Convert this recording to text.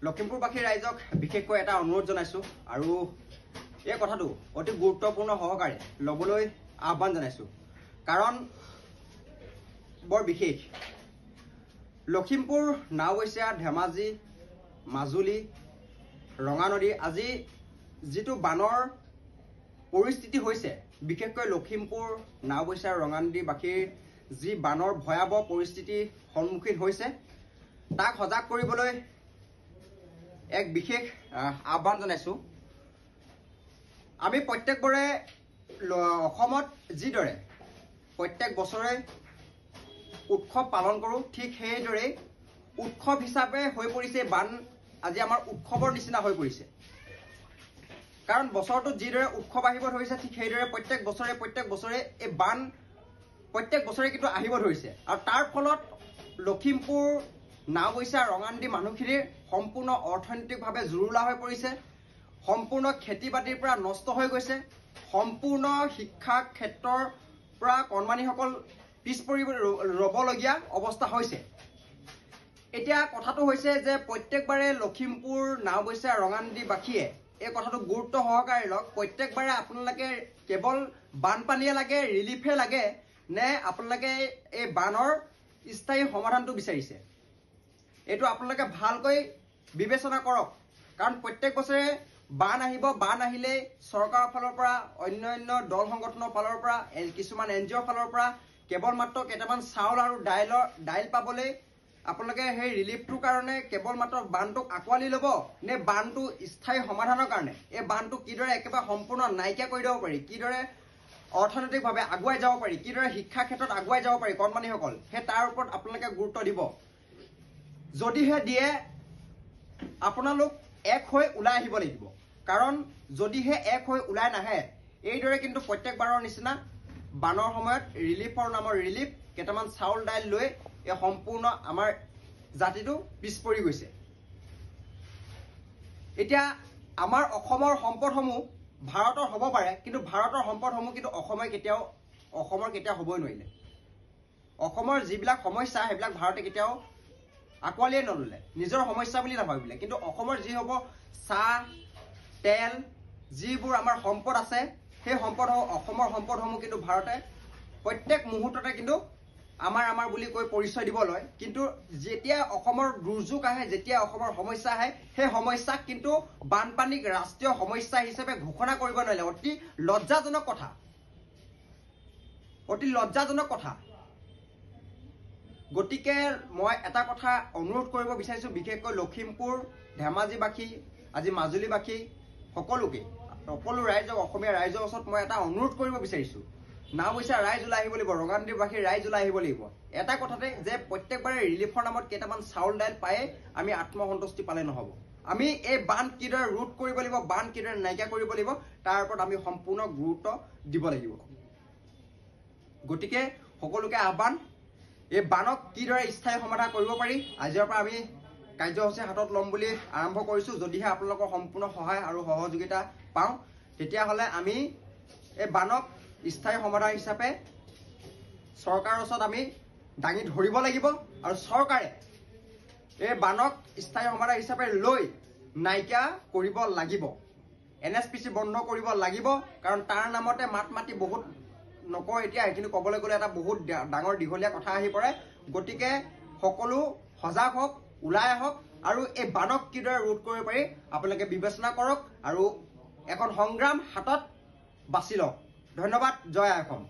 লখিমপুৰবাসী ৰাইজক বিশেষকৈ এটা অনুৰোধ জনাইছো আৰু এই কথাটো অতি গুৰুত্বপূৰ্ণ সহকাৰে লবলৈ আহ্বান জনাইছো কাৰণ বৰ বিশেষ লখিমপুৰ নাওবৈচা ধেমাজি মাজুলী ৰঙানদী আজি যিটো বানৰ পৰিস্থিতি হৈছে বিশেষকৈ লখিমপুৰ নাওবৈচা ৰঙানদীবাসীৰ যি বানৰ ভয়াবহ পৰিস্থিতি সন্মুখীন হৈছে তাক সজাগ কৰিবলৈ এক বিশেষ আহ্বান জনাইছো আমি প্ৰত্যেকবাৰে অসমত যিদৰে প্ৰত্যেক বছৰে উৎসৱ পালন কৰোঁ ঠিক সেইদৰে উৎসৱ হিচাপে হৈ পৰিছে বান আজি আমাৰ উৎসৱৰ নিচিনা হৈ পৰিছে কাৰণ বছৰটোত যিদৰে উৎসৱ আহিব ধৰিছে ঠিক সেইদৰে প্ৰত্যেক বছৰে এই বান প্ৰত্যেক বছৰে কিন্তু আহিব ধৰিছে আৰু তাৰ ফলত লখিমপুৰ নাওবৈচা ৰঙানদী মানুহখিনিৰ সম্পূৰ্ণ অৰ্থনৈতিকভাৱে জুৰুলা হৈ পৰিছে সম্পূৰ্ণ খেতি বাতিৰ পৰা নষ্ট হৈ গৈছে সম্পূৰ্ণ শিক্ষা ক্ষেত্ৰৰ পৰা কৰ্মানীসকল পিছ পৰি ৰ'বলগীয়া অৱস্থা হৈছে এতিয়া কথাটো হৈছে যে প্ৰত্যেকবাৰে লখিমপুৰ নাওবৈচা ৰঙানদীবাসীয়ে এই কথাটো গুৰুত্ব সহকাৰে লওক প্ৰত্যেকবাৰে আপোনালোকে কেৱল বানপানীয়ে লাগে ৰিলিফে লাগে নে আপোনালোকে এই বানৰ স্থায়ী সমাধানটো বিচাৰিছে এইটো আপোনালোকে ভালকৈ বিবেচনা কৰক কাৰণ প্ৰত্যেক বছৰে বান আহিব বান আহিলে চৰকাৰৰ ফালৰ পৰা অন্যান্য দল সংগঠনৰ ফালৰ পৰা কিছুমান এনজিঅ'ৰ ফালৰ পৰা কেৱল মাত্ৰ কেইটামান চাউল আৰু দাইল পাবলৈ আপোনালোকে সেই ৰিলিফটোৰ কাৰণে কেৱল মাত্ৰ বানটোক আঁকোৱালি ল'ব নে বানটো স্থায়ী সমাধানৰ কাৰণে এই বানটো কিদৰে একেবাৰে সম্পূৰ্ণ নাইকিয়া কৰি দিব পাৰি কিদৰে অৰ্থনৈতিকভাৱে আগুৱাই যাব পাৰি কিদৰে শিক্ষা ক্ষেত্ৰত আগুৱাই যাব পাৰি কৰ্মানীসকল সেই তাৰ ওপৰত আপোনালোকে গুৰুত্ব দিব যদিহে দিয়ে আপোনালোক এক হৈ ওলাই আহিব লাগিব কাৰণ যদিহে এক হৈ ওলাই নাহে এইদৰে কিন্তু প্ৰত্যেকবাৰৰ নিচিনা বানৰ সময়ত ৰিলিফৰ নামৰ ৰিলিফ কেইটামান চাউল দাইল লৈ এই সম্পূৰ্ণ আমাৰ জাতিটো পিছ পৰি গৈছে এতিয়া আমাৰ অসমৰ সম্পদসমূহ ভাৰতৰ হ'ব পাৰে কিন্তু ভাৰতৰ সম্পদসমূহ কিন্তু অসমৰ কেতিয়াও হ'বই নোৱাৰিলে অসমৰ যিবিলাক সমস্যা সেইবিলাক ভাৰতে কেতিয়াও আঁকোৱালিয়ে নললে নিজৰ সমস্যা বুলি নাভাবিলে কিন্তু অসমৰ যি হ'ব চাহ তেল যিবোৰ আমাৰ সম্পদ আছে সেই সম্পদসমূহ অসমৰ সম্পদসমূহ কিন্তু ভাৰতে প্ৰত্যেক মুহূৰ্ততে কিন্তু আমাৰ বুলি কৈ পৰিচয় দিব লয় কিন্তু যেতিয়া অসমৰ দুৰ্যোগ আহে যেতিয়া অসমৰ সমস্যা আহে সেই সমস্যাক কিন্তু বানপানীক ৰাষ্ট্ৰীয় সমস্যা হিচাপে ঘোষণা কৰিব নোৱাৰিলে অতি লজ্জাজনক কথা গতিকে মই এটা কথা অনুৰোধ কৰিব বিচাৰিছো বিশেষকৈ লখিমপুৰ ধেমাজিবাসী আজি মাজুলীবাসী সকলো ৰাইজক অসমীয়া ৰাইজৰ ওচৰত মই এটা অনুৰোধ কৰিব বিচাৰিছো নাওবৈচা ৰাইজ ওলাই আহিব লাগিব ৰঙানদীবাসীৰ ৰাইজ ওলাই আহিব লাগিব এটা কথাতে যে প্ৰত্যেকবাৰে ৰিলিফৰ নামত কেইটামান চাউল দাইল পায়ে আমি আত্মসন্তুষ্টি পালে নহ'ব আমি এই বান কিদৰে ৰোধ কৰিব লাগিব বান কিদৰে নাইকিয়া কৰিব লাগিব তাৰ ওপৰত আমি সম্পূৰ্ণ গুৰুত্ব দিব লাগিব গতিকে সকলোকে আহ্বান এই বানক কিদৰে স্থায়ী সমাধান কৰিব পাৰি আজিৰ পৰা আমি কাৰ্যসূচী হাতত ল'ম বুলি আৰম্ভ কৰিছো যদিহে আপোনালোকৰ সম্পূৰ্ণ সহায় আৰু সহযোগিতা পাওঁ তেতিয়াহ'লে আমি এই বানক স্থায়ী সমাধান হিচাপে চৰকাৰৰ ওচৰত আমি দাঙি ধৰিব লাগিব আৰু চৰকাৰে এই বানক স্থায়ী সমাধান হিচাপে লৈ নাইকিয়া কৰিব লাগিব NSPC বন্ধ কৰিব লাগিব কাৰণ তাৰ নামতে মাতি বহুত নকওঁ এতিয়া এইখিনি ক'বলৈ গ'লে এটা বহুত ডাঙৰ দীঘলীয়া কথা আহি পৰে গতিকে সকলো সজাগ হওক ওলাই আহক আৰু এই বানক কিদৰে ৰোধ কৰিব পাৰি আপোনালোকে বিবেচনা কৰক আৰু এখন সংগ্ৰাম হাতত বাছি লওক ধন্যবাদ জয় আই অসম।